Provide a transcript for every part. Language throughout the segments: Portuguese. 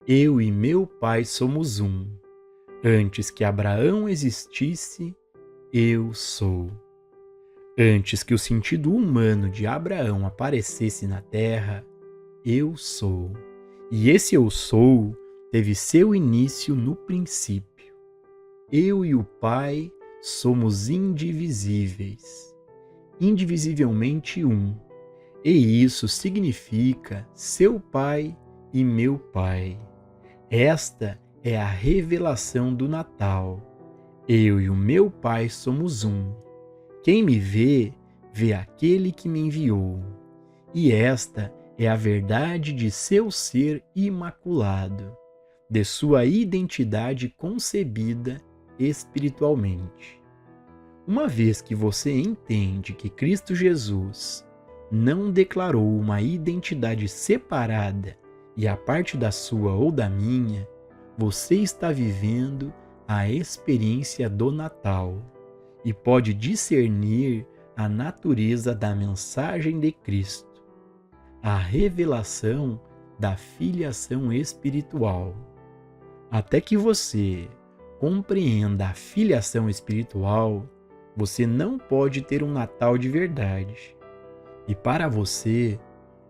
Eu e meu pai somos um. Antes que Abraão existisse, eu sou. Antes que o sentido humano de Abraão aparecesse na terra, eu sou. E esse eu sou teve seu início no princípio. Eu e o Pai somos indivisíveis, indivisivelmente um. E isso significa seu Pai e meu Pai. Esta é a revelação do Natal. Eu e o meu Pai somos um. Quem me vê, vê aquele que me enviou. E esta é a verdade de seu ser imaculado, de sua identidade concebida espiritualmente. Uma vez que você entende que Cristo Jesus não declarou uma identidade separada e a parte da sua ou da minha, você está vivendo a experiência do Natal e pode discernir a natureza da mensagem de Cristo, a revelação da filiação espiritual. Até que você compreenda a filiação espiritual, você não pode ter um Natal de verdade. E para você,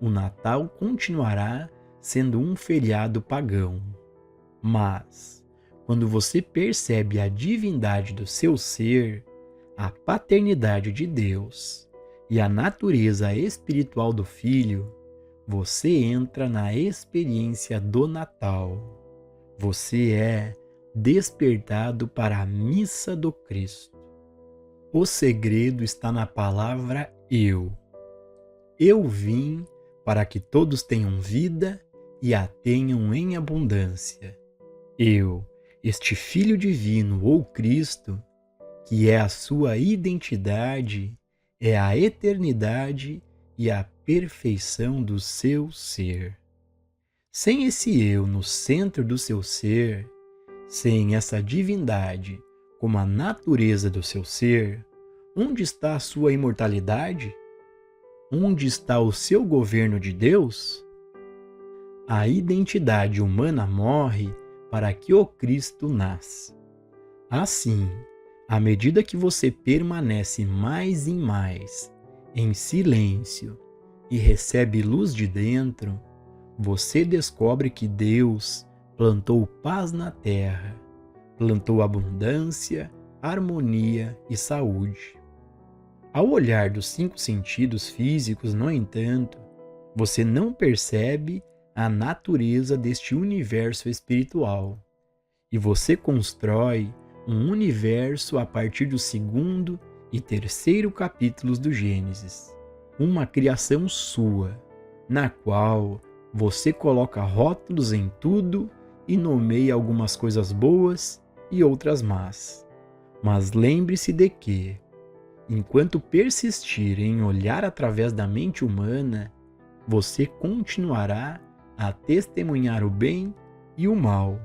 o Natal continuará sendo um feriado pagão. Mas, quando você percebe a divindade do seu ser, a paternidade de Deus e a natureza espiritual do Filho, você entra na experiência do Natal. Você é despertado para a missa do Cristo. O segredo está na palavra eu. Eu vim para que todos tenham vida e a tenham em abundância. Eu, este Filho Divino ou Cristo, que é a sua identidade, é a eternidade e a perfeição do seu ser. Sem esse eu no centro do seu ser, sem essa divindade como a natureza do seu ser, onde está a sua imortalidade? Onde está o seu governo de Deus? A identidade humana morre para que o Cristo nasça. Assim, à medida que você permanece mais e mais em silêncio e recebe luz de dentro, você descobre que Deus plantou paz na terra, plantou abundância, harmonia e saúde. Ao olhar dos 5 sentidos físicos, no entanto, você não percebe a natureza deste universo espiritual, e você constrói um universo a partir do 2º e 3º capítulos do Gênesis, uma criação sua, na qual você coloca rótulos em tudo e nomeia algumas coisas boas e outras más. Mas lembre-se de que, enquanto persistir em olhar através da mente humana, você continuará a testemunhar o bem e o mal,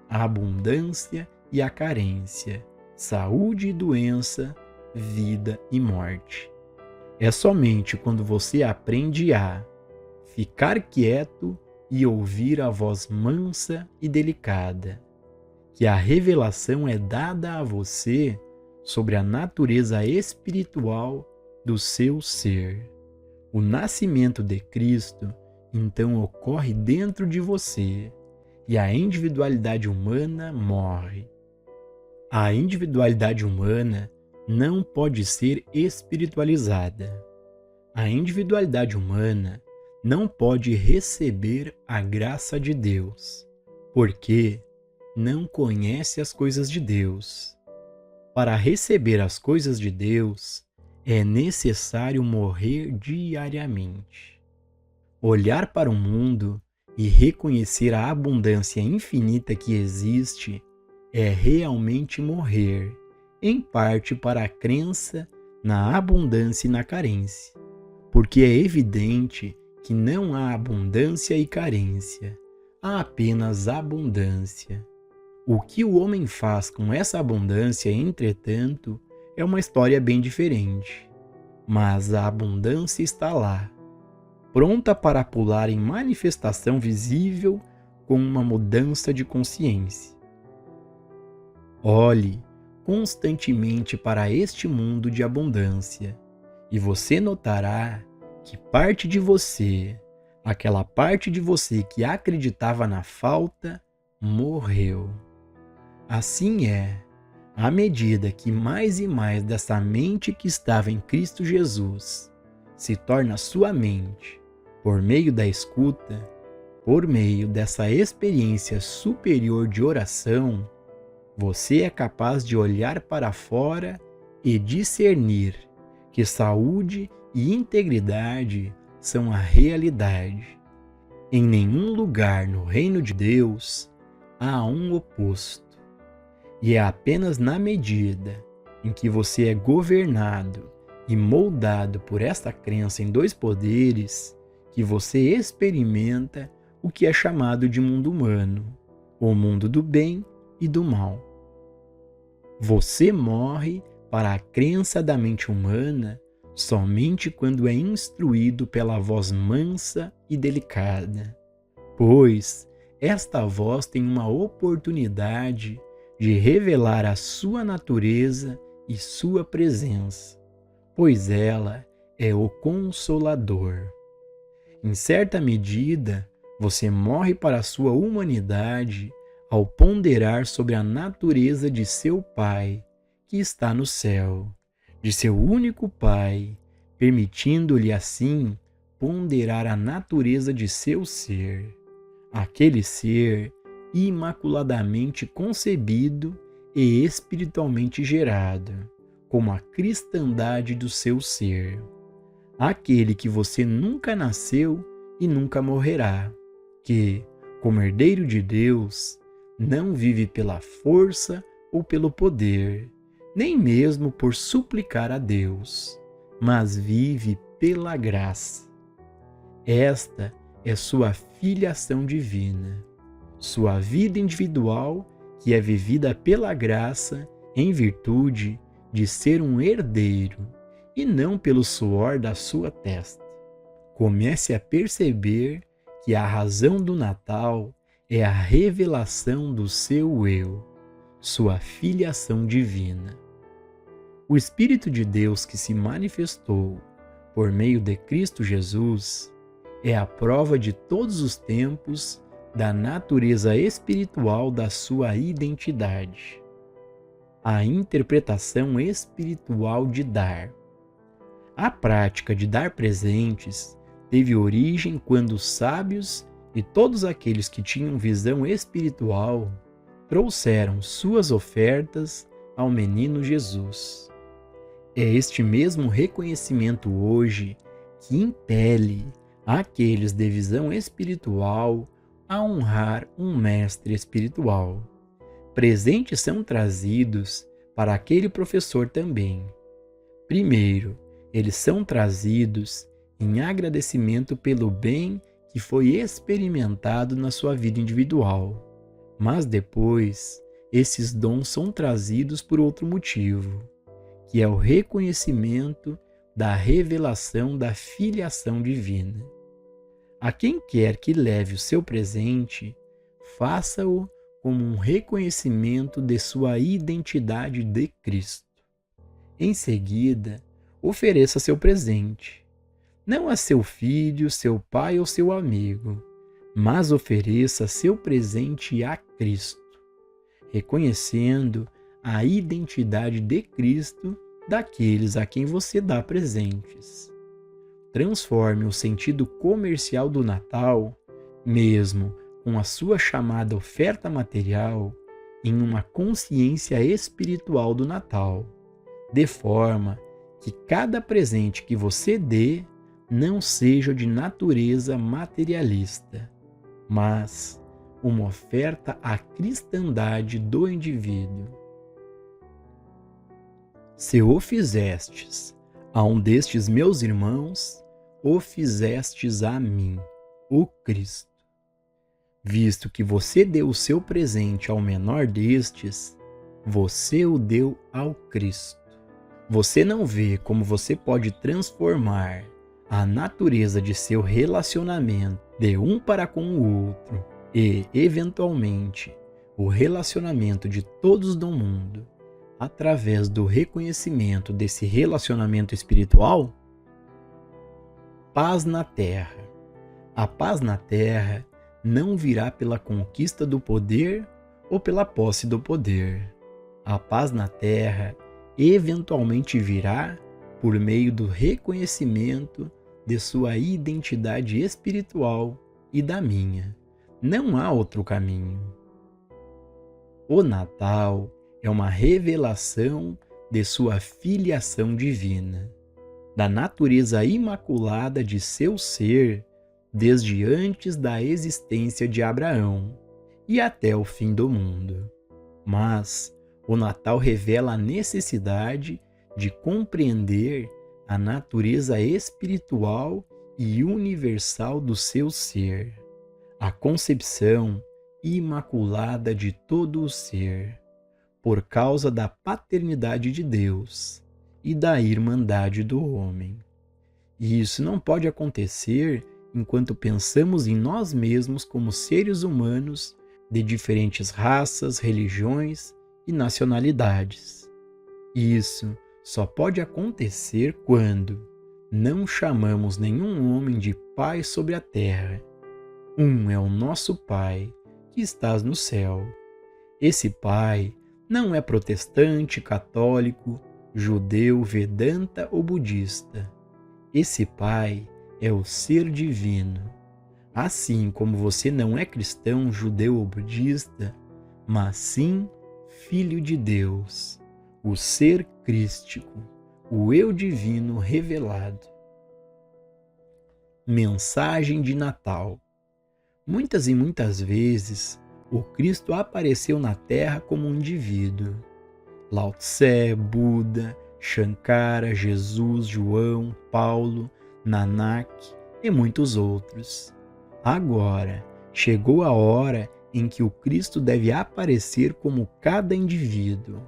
a abundância e a carência, saúde e doença, vida e morte. É somente quando você aprende a ficar quieto e ouvir a voz mansa e delicada, que a revelação é dada a você sobre a natureza espiritual do seu ser. O nascimento de Cristo, então, ocorre dentro de você e a individualidade humana morre. A individualidade humana não pode ser espiritualizada. A individualidade humana não pode receber a graça de Deus, porque não conhece as coisas de Deus. Para receber as coisas de Deus, é necessário morrer diariamente. Olhar para o mundo e reconhecer a abundância infinita que existe é realmente morrer, em parte para a crença na abundância e na carência, porque é evidente que não há abundância e carência, há apenas abundância. O que o homem faz com essa abundância, entretanto, é uma história bem diferente. Mas a abundância está lá, pronta para pular em manifestação visível com uma mudança de consciência. Olhe constantemente para este mundo de abundância e você notará que parte de você, aquela parte de você que acreditava na falta, morreu. Assim é, à medida que mais e mais dessa mente que estava em Cristo Jesus se torna sua mente, por meio da escuta, por meio dessa experiência superior de oração, você é capaz de olhar para fora e discernir que saúde e integridade são a realidade. Em nenhum lugar no reino de Deus há um oposto. E é apenas na medida em que você é governado e moldado por esta crença em dois poderes que você experimenta o que é chamado de mundo humano, o mundo do bem e do mal. Você morre para a crença da mente humana somente quando é instruído pela voz mansa e delicada, pois esta voz tem uma oportunidade de revelar a sua natureza e sua presença, pois ela é o Consolador. Em certa medida, você morre para a sua humanidade ao ponderar sobre a natureza de seu Pai, que está no céu, de seu único Pai, permitindo-lhe assim ponderar a natureza de seu ser, aquele ser imaculadamente concebido e espiritualmente gerado, como a cristandade do seu ser, aquele que você nunca nasceu e nunca morrerá, que, como herdeiro de Deus, não vive pela força ou pelo poder, nem mesmo por suplicar a Deus, mas vive pela graça. Esta é sua filiação divina, sua vida individual que é vivida pela graça em virtude de ser um herdeiro e não pelo suor da sua testa. Comece a perceber que a razão do Natal é a revelação do seu eu, sua filiação divina. O Espírito de Deus que se manifestou por meio de Cristo Jesus é a prova de todos os tempos da natureza espiritual da sua identidade. A interpretação espiritual de dar. A prática de dar presentes teve origem quando os sábios e todos aqueles que tinham visão espiritual trouxeram suas ofertas ao menino Jesus. É este mesmo reconhecimento hoje que impele aqueles de visão espiritual a honrar um mestre espiritual. Presentes são trazidos para aquele professor também. Primeiro, eles são trazidos em agradecimento pelo bem que foi experimentado na sua vida individual. Mas depois, esses dons são trazidos por outro motivo, que é o reconhecimento da revelação da filiação divina. A quem quer que leve o seu presente, faça-o como um reconhecimento de sua identidade de Cristo. Em seguida, ofereça seu presente, não a seu filho, seu pai ou seu amigo, mas ofereça seu presente a Cristo, reconhecendo a identidade de Cristo daqueles a quem você dá presentes. Transforme o sentido comercial do Natal, mesmo com a sua chamada oferta material, em uma consciência espiritual do Natal, de forma que cada presente que você dê não seja de natureza materialista, mas uma oferta à cristandade do indivíduo. Se o fizestes a um destes meus irmãos, o fizestes a mim, o Cristo. Visto que você deu o seu presente ao menor destes, você o deu ao Cristo. Você não vê como você pode transformar a natureza de seu relacionamento de um para com o outro e, eventualmente, o relacionamento de todos no mundo através do reconhecimento desse relacionamento espiritual? Paz na Terra. A paz na Terra não virá pela conquista do poder ou pela posse do poder. A paz na Terra eventualmente virá por meio do reconhecimento de sua identidade espiritual e da minha. Não há outro caminho. O Natal é uma revelação de sua filiação divina, da natureza imaculada de seu ser desde antes da existência de Abraão e até o fim do mundo. Mas o Natal revela a necessidade de compreender a natureza espiritual e universal do seu ser, a concepção imaculada de todo o ser, por causa da paternidade de Deus e da irmandade do homem. E isso não pode acontecer enquanto pensamos em nós mesmos como seres humanos de diferentes raças, religiões e nacionalidades. Isso só pode acontecer quando não chamamos nenhum homem de Pai sobre a terra. Um é o nosso Pai, que estás no céu. Esse Pai não é protestante, católico, judeu, vedanta ou budista. Esse Pai é o ser divino. Assim como você não é cristão, judeu ou budista, mas sim Filho de Deus, o ser crístico, o eu divino revelado. Mensagem de Natal. Muitas e muitas vezes, o Cristo apareceu na Terra como um indivíduo. Lao Tse, Buda, Shankara, Jesus, João, Paulo, Nanak e muitos outros. Agora, chegou a hora em que o Cristo deve aparecer como cada indivíduo.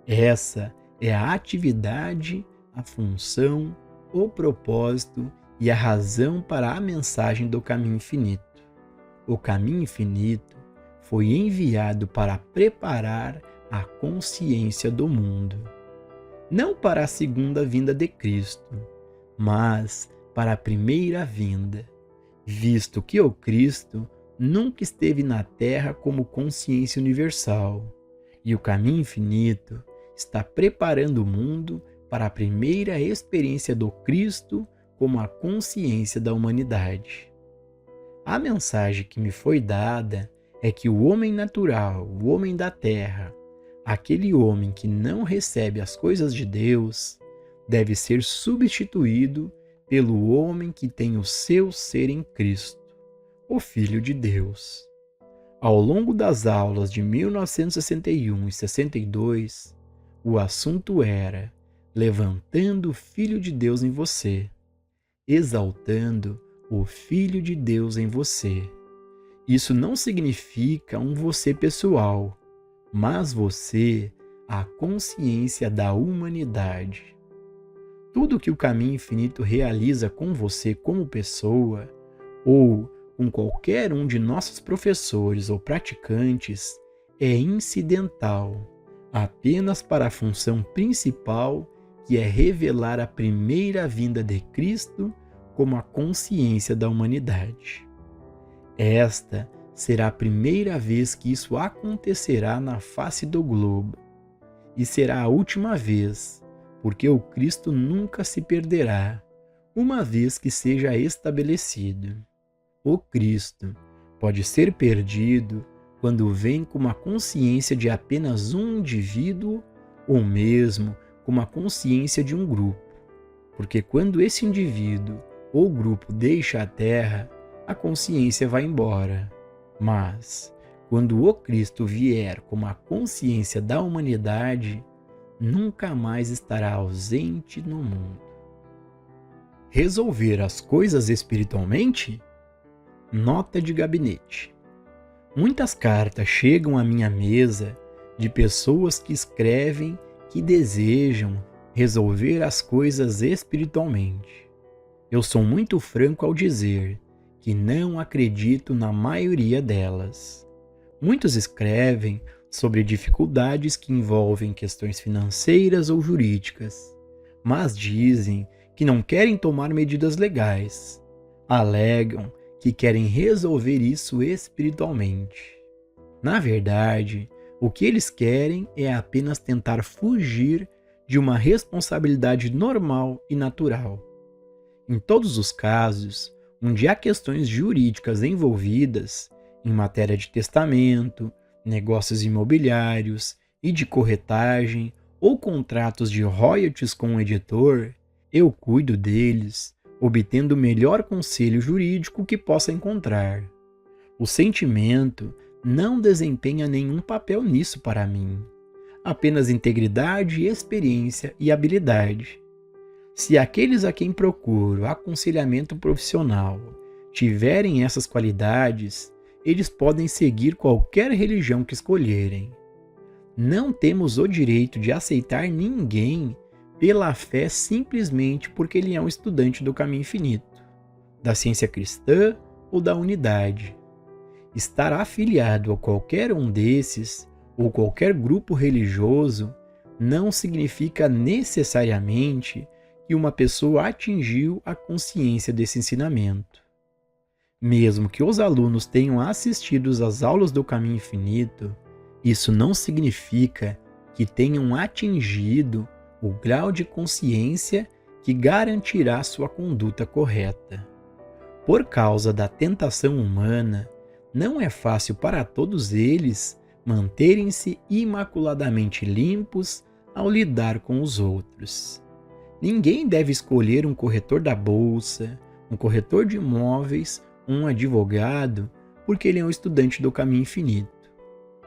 Essa é a atividade, a função, o propósito e a razão para a mensagem do caminho infinito. O caminho infinito foi enviado para preparar a consciência do mundo, não para a segunda vinda de Cristo, mas para a primeira vinda, visto que o Cristo nunca esteve na Terra como consciência universal, e o caminho infinito está preparando o mundo para a primeira experiência do Cristo como a consciência da humanidade. A mensagem que me foi dada é que o homem natural, o homem da terra, aquele homem que não recebe as coisas de Deus, deve ser substituído pelo homem que tem o seu ser em Cristo, o Filho de Deus. Ao longo das aulas de 1961 e 62, o assunto era levantando o Filho de Deus em você, exaltando o Filho de Deus em você. Isso não significa um você pessoal, mas você, a consciência da humanidade. Tudo que o caminho infinito realiza com você como pessoa, ou com qualquer um de nossos professores ou praticantes, é incidental, apenas para a função principal, que é revelar a primeira vinda de Cristo como a consciência da humanidade. Esta será a primeira vez que isso acontecerá na face do globo, e será a última vez, porque o Cristo nunca se perderá, uma vez que seja estabelecido. O Cristo pode ser perdido quando vem com uma consciência de apenas um indivíduo ou mesmo com uma consciência de um grupo, porque quando esse indivíduo ou grupo deixa a Terra, a consciência vai embora. Mas, quando o Cristo vier como a consciência da humanidade, nunca mais estará ausente no mundo. Resolver as coisas espiritualmente? Nota de gabinete. Muitas cartas chegam à minha mesa de pessoas que escrevem que desejam resolver as coisas espiritualmente. Eu sou muito franco ao dizer que não acredito na maioria delas. Muitos escrevem sobre dificuldades que envolvem questões financeiras ou jurídicas, mas dizem que não querem tomar medidas legais. Alegam que querem resolver isso espiritualmente. Na verdade, o que eles querem é apenas tentar fugir de uma responsabilidade normal e natural. Em todos os casos, onde há questões jurídicas envolvidas, em matéria de testamento, negócios imobiliários e de corretagem ou contratos de royalties com o editor, eu cuido deles, obtendo o melhor conselho jurídico que possa encontrar. O sentimento não desempenha nenhum papel nisso para mim, apenas integridade, experiência e habilidade. Se aqueles a quem procuro aconselhamento profissional tiverem essas qualidades, eles podem seguir qualquer religião que escolherem. Não temos o direito de aceitar ninguém pela fé simplesmente porque ele é um estudante do caminho infinito, da ciência cristã ou da unidade. Estar afiliado a qualquer um desses ou qualquer grupo religioso não significa necessariamente que uma pessoa atingiu a consciência desse ensinamento. Mesmo que os alunos tenham assistido às aulas do caminho infinito, isso não significa que tenham atingido o grau de consciência que garantirá sua conduta correta. Por causa da tentação humana, não é fácil para todos eles manterem-se imaculadamente limpos ao lidar com os outros. Ninguém deve escolher um corretor da bolsa, um corretor de imóveis, um advogado, porque ele é um estudante do caminho infinito.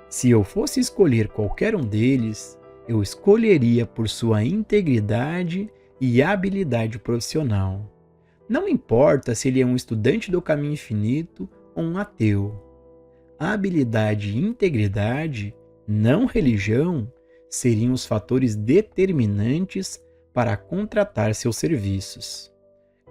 Se eu fosse escolher qualquer um deles, eu escolheria por sua integridade e habilidade profissional. Não importa se ele é um estudante do caminho infinito ou um ateu. Habilidade e integridade, não religião, seriam os fatores determinantes para contratar seus serviços.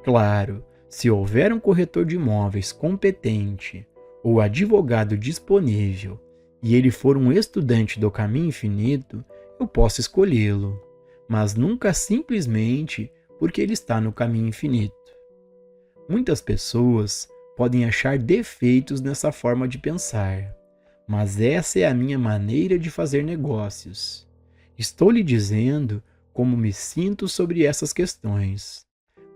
Claro, se houver um corretor de imóveis competente ou advogado disponível e ele for um estudante do caminho infinito, eu posso escolhê-lo, mas nunca simplesmente porque ele está no caminho infinito. Muitas pessoas podem achar defeitos nessa forma de pensar, mas essa é a minha maneira de fazer negócios. Estou lhe dizendo como me sinto sobre essas questões,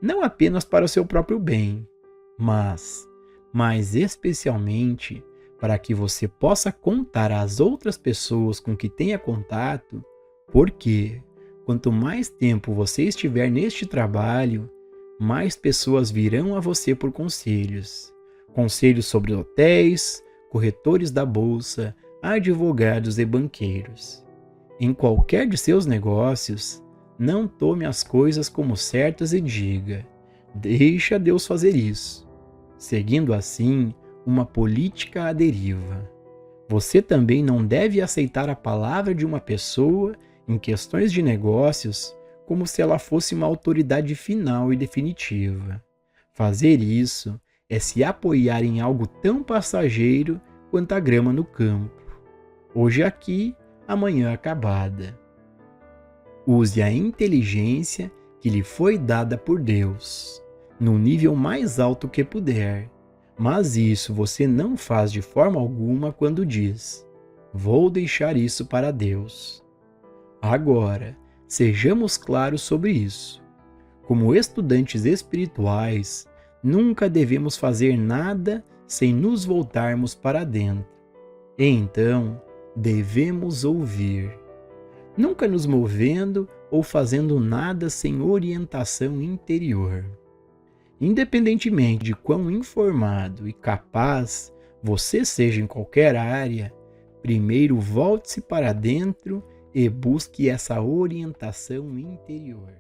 não apenas para o seu próprio bem, mas, mais especialmente, para que você possa contar às outras pessoas com que tenha contato, porque quanto mais tempo você estiver neste trabalho, mais pessoas virão a você por conselhos. Conselhos sobre hotéis, corretores da bolsa, advogados e banqueiros. Em qualquer de seus negócios, não tome as coisas como certas e diga: deixa Deus fazer isso, seguindo assim uma política à deriva. Você também não deve aceitar a palavra de uma pessoa em questões de negócios como se ela fosse uma autoridade final e definitiva. Fazer isso é se apoiar em algo tão passageiro quanto a grama no campo. Hoje aqui, amanhã acabada. Use a inteligência que lhe foi dada por Deus, no nível mais alto que puder. Mas isso você não faz de forma alguma quando diz: vou deixar isso para Deus. Agora, sejamos claros sobre isso. Como estudantes espirituais, nunca devemos fazer nada sem nos voltarmos para dentro. E então, devemos ouvir. Nunca nos movendo ou fazendo nada sem orientação interior. Independentemente de quão informado e capaz você seja em qualquer área, primeiro volte-se para dentro e busque essa orientação interior.